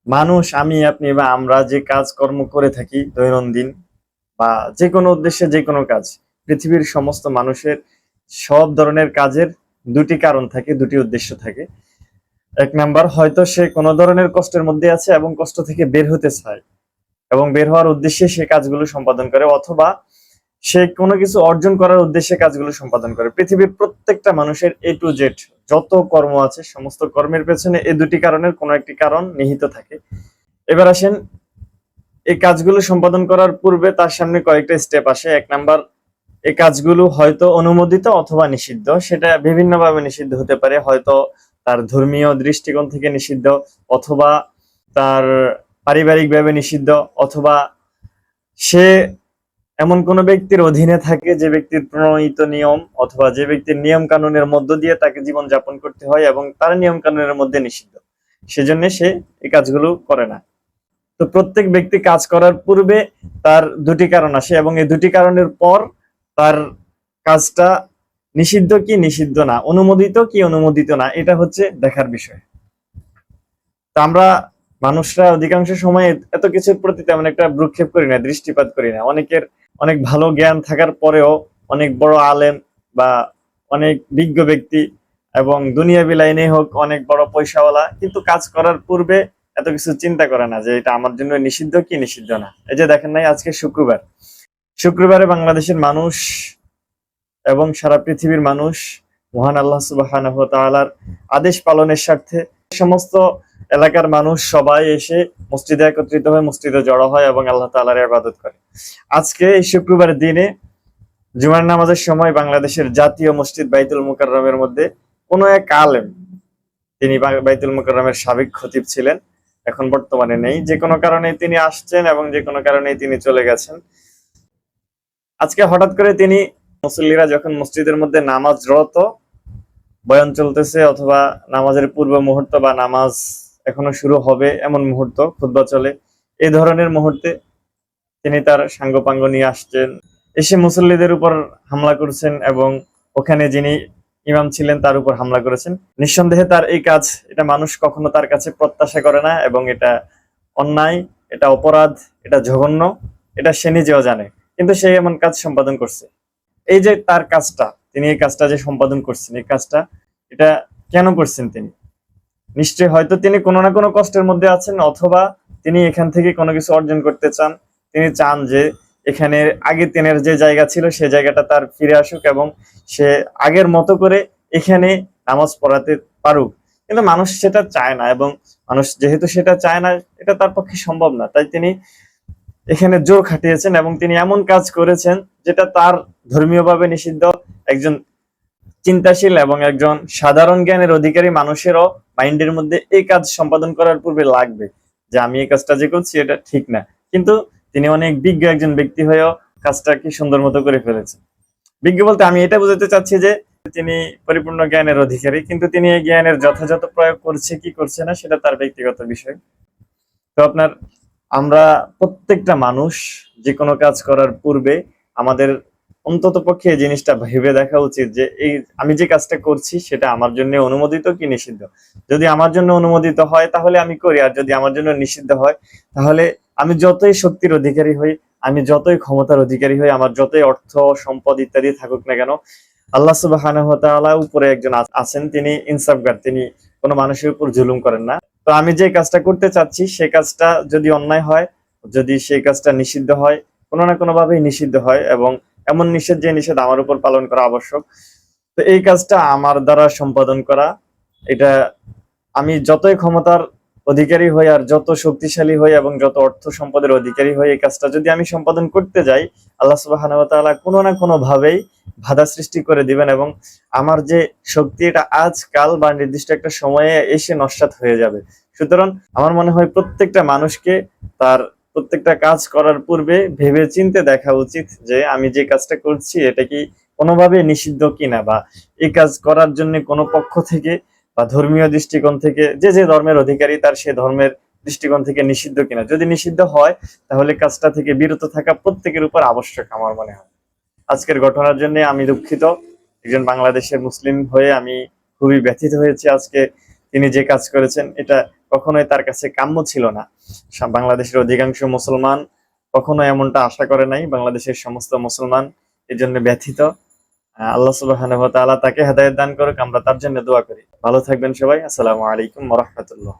মানুষ, আমি আপনি বা আমরা যে কাজকর্ম করে থাকি দৈনন্দিন বা যে কোনো উদ্দেশ্যে যে কোনো কাজ, পৃথিবীর সমস্ত মানুষের সব ধরনের কাজের দুটি কারণ থাকে, দুটি উদ্দেশ্য থাকে। এক নাম্বার, হয়তো সে কোনো ধরনের কষ্টের মধ্যে আছে এবং কষ্ট থেকে বের হতে চায় এবং বের হওয়ার উদ্দেশ্যে সে কাজগুলো সম্পাদন করে, অথবা সে কোনো কিছু অর্জন করার উদ্দেশ্যে কাজগুলো সম্পাদন করে। পৃথিবীর প্রত্যেকটা মানুষের এ টু জেড যত কর্ম আছে, সমস্ত কর্মের পেছনে এই দুটি কারণের কোনো একটি কারণ নিহিত থাকে। এবার আসেন, এই কাজগুলো সম্পাদন করার পূর্বে তার সামনে কয়েকটা স্টেপ আসে। এক নাম্বার, এই কাজগুলো হয়তো অনুমোদিত অথবা নিষিদ্ধ। সেটা বিভিন্নভাবে নিষিদ্ধ হতে পারে, হয়তো তার ধর্মীয় দৃষ্টিকোণ থেকে নিষিদ্ধ, অথবা তার পারিবারিকভাবে নিষিদ্ধ, অথবা সে এমন কোনো ব্যক্তির অধীনে থাকে যে ব্যক্তির প্রণয়িত নিয়ম অথবা যে ব্যক্তির নিয়ম কানুনের মধ্য দিয়ে তাকে জীবন যাপন করতে হয় এবং তার নিয়ম কানুনের মধ্যে নিষিদ্ধ, সেজন্য সে এই কাজগুলো করে না। তো প্রত্যেক ব্যক্তি কাজ করার পূর্বে তার দুটি কারণ আসে এবং এই দুটি কারণের পর তার কাজটা নিষিদ্ধ কি নিষিদ্ধ না, অনুমোদিত কি অনুমোদিত না, এটা হচ্ছে দেখার বিষয়। তো আমরা মানুষরা অধিকাংশ সময় এত কিছুর প্রতি তেমন একটা ভ্রুক্ষেপ করি না, দৃষ্টিপাত করি না। অনেকের অনেক ভালো জ্ঞান থাকার পরেও, অনেক বড় আলেম বা অনেক বিজ্ঞ ব্যক্তি এবং দুনিয়াবি লাইনে হোক অনেক বড় পয়সাওয়ালা, কিন্তু কাজ করার পূর্বে এত কিছু চিন্তা করে না যে এটা আমার জন্য নিষিদ্ধ কি নিষিদ্ধ না। এই যে দেখেন নাই, আজকে শুক্রবার, শুক্রবারে বাংলাদেশের মানুষ এবং সারা পৃথিবীর মানুষ মহান আল্লাহ সুবহানাহু ওয়া তাআলার আদেশ পালনের স্বার্থে সমস্ত এলাকার মানুষ সবাই এসে মসজিদে একত্রিত হয়ে মসজিদে জড়ো হয় এবং আল্লাহ তাআলার ইবাদত করে। আজকে এই শুক্রবারের দিনে জুমার নামাজের সময় বাংলাদেশের জাতীয় মসজিদ বাইতুল মুকাররমের মধ্যে কোনো এক আলেম, তিনি বাইতুল মুকাররমের সাবেক খতিব ছিলেন, এখন বর্তমানে নেই, যে কোনো কারণে তিনি আসছেন এবং যে কোনো কারণে তিনি চলে গেছেন। আজকে হঠাৎ করে তিনি, মুসল্লিরা যখন মসজিদের মধ্যে নামাজরত, বয়ান চলতেছে অথবা নামাজের পূর্ব মুহূর্ত বা নামাজ এখনো শুরু হবে এমন মুহূর্ত, খুতবা চলে, এই ধরনের মুহূর্তে তিনি তার সাঙ্গপাঙ্গ নিয়ে আসছেন, এসে মুসল্লিদের উপর হামলা করছেন এবং ওখানে যিনি ইমাম ছিলেন তার উপর হামলা করেছেন। নিঃসন্দেহে তার এই কাজ, এটা মানুষ কখনো তার কাছে প্রত্যাশা করে না এবং এটা অন্যায়, এটা অপরাধ, এটা জঘন্য, এটা সে নিজেও জানে, কিন্তু সে এমন কাজ সম্পাদন করছে। এই যে তার কাজটা, তিনি এই কাজটা যে সম্পাদন করছেন, এই কাজটা এটা কেন করছেন তিনি? নিশ্চয়ই হয়তো তিনি কোনো না কোনো কষ্টের মধ্যে আছেন, অথবা তিনি এখান থেকে কোনো কিছু অর্জন করতে চান। তিনি চান যে এখানে আগে তিনের যে জায়গা ছিল সে জায়গাটা তার ফিরে আসুক এবং সে আগের মতো করে এখানে নামাজ পড়াতে পারুক। কিন্তু মানুষ সেটা চায় না, এবং মানুষ যেহেতু সেটা চায় না, এটা তার পক্ষে সম্ভব না, তাই তিনি এখানে জোর খাটিয়েছেন এবং তিনি এমন কাজ করেছেন যেটা তার ধর্মীয়ভাবে নিষিদ্ধ। একজন চিন্তাশীল এবং একজন সাধারণ জ্ঞানের অধিকারী মানুষেরও মাইন্ডের মধ্যে এই কাজ সম্পাদন করার পূর্বে লাগবে যে আমি এই কাজটা যে করছি এটা ঠিক না, কিন্তু তিনি অনেক বিজ্ঞ একজন ব্যক্তি হয়েও কাজটা কি সুন্দর মতো করে ফেলেছেন। বিজ্ঞ বলতে আমি এটা বোঝাতে চাচ্ছি যে তিনি পরিপূর্ণ জ্ঞানের অধিকারী, কিন্তু তিনি এই জ্ঞানের যথাযথ প্রয়োগ করছে কি করছে না সেটা তার ব্যক্তিগত বিষয়। তো আপনার, আমরা প্রত্যেকটা মানুষ যে কোনো কাজ করার পূর্বে আমাদের অন্তত পক্ষে এই জিনিসটা ভেবে দেখা উচিত যে এই আমি যে কাজটা করছি সেটা আমার জন্য অনুমোদিত কি নিষিদ্ধ। যদি আমার জন্য অনুমোদিত হয় তাহলে আমি করি, আর যদি আমার জন্য নিষিদ্ধ হয় তাহলে আমি যতই শক্তির অধিকারী হই, আমি যতই ক্ষমতার অধিকারী হই, আমার যতই অর্থ সম্পদ ইত্যাদি থাকুক না কেন, আল্লাহ সুবহানাহু ওয়া তাআলা উপরে একজন আছেন, তিনি ইনসাফগার, তিনি কোনো মানুষের উপর জুলুম করেন না। তো আমি যে কাজটা করতে চাচ্ছি সে কাজটা যদি অন্যায় হয়, যদি সেই কাজটা নিষিদ্ধ হয়, কোনো না কোনো ভাবেই নিষিদ্ধ হয় এবং এমন নিষেধ যে নিষেধ আমার উপর পালন করা আবশ্যক, তো এই কাজটা আমার দ্বারা সম্পাদন করা, এটা আমি যতই ক্ষমতার অধিকারী হই আর যত শক্তিশালী হই এবং যত অর্থ সম্পদের অধিকারী হই, এই কাজটা যদি আমি সম্পাদন করতে যাই, আল্লাহ সুবহানাহু ওয়া তাআলা কোনো না কোনো ভাবেই বাধা সৃষ্টি করে দিবেন এবং আমার যে শক্তি এটা আজ কাল বা নির্দিষ্ট একটা সময়ে এসে নস্যাৎ হয়ে যাবে। সুতরাং আমার মনে হয় প্রত্যেকটা মানুষকে তার প্রত্যেকটা কাজ করার পূর্বে ভেবে চিন্তে দেখা উচিত যে আমি যে কাজটা করছি এটা কি কোনোভাবে নিষিদ্ধ কিনা, বা এই কাজ করার জন্য কোনো পক্ষ থেকে বা ধর্মীয় দৃষ্টিকোণ থেকে, যে যে ধর্মের অধিকারী তার সে ধর্মের দৃষ্টিকোণ থেকে নিষিদ্ধ কিনা। যদি নিষিদ্ধ হয় তাহলে কাজটা থেকে বিরত থাকা প্রত্যেকের উপর আবশ্যক আমার মনে হয়। আজকের ঘটনার জন্য আমি দুঃখিত, একজন বাংলাদেশের মুসলিম হয়ে আমি খুবই ব্যথিত হয়েছি। আজকে তিনি যে কাজ করেছেন এটা কখনোই তার কাছে কাম্য ছিল না। বাংলাদেশের অধিকাংশ মুসলমান কখনো এমনটা আশা করে নাই। বাংলাদেশের সমস্ত মুসলমান এই জন্য ব্যথিত। আল্লাহ সুবহানাহু ওয়া তাআলা তাকে হেদায়েত দান করুক, আমরা তার জন্য দোয়া করি। ভালো থাকবেন সবাই। আসসালামু আলাইকুম ওয়া রাহমাতুল্লাহ।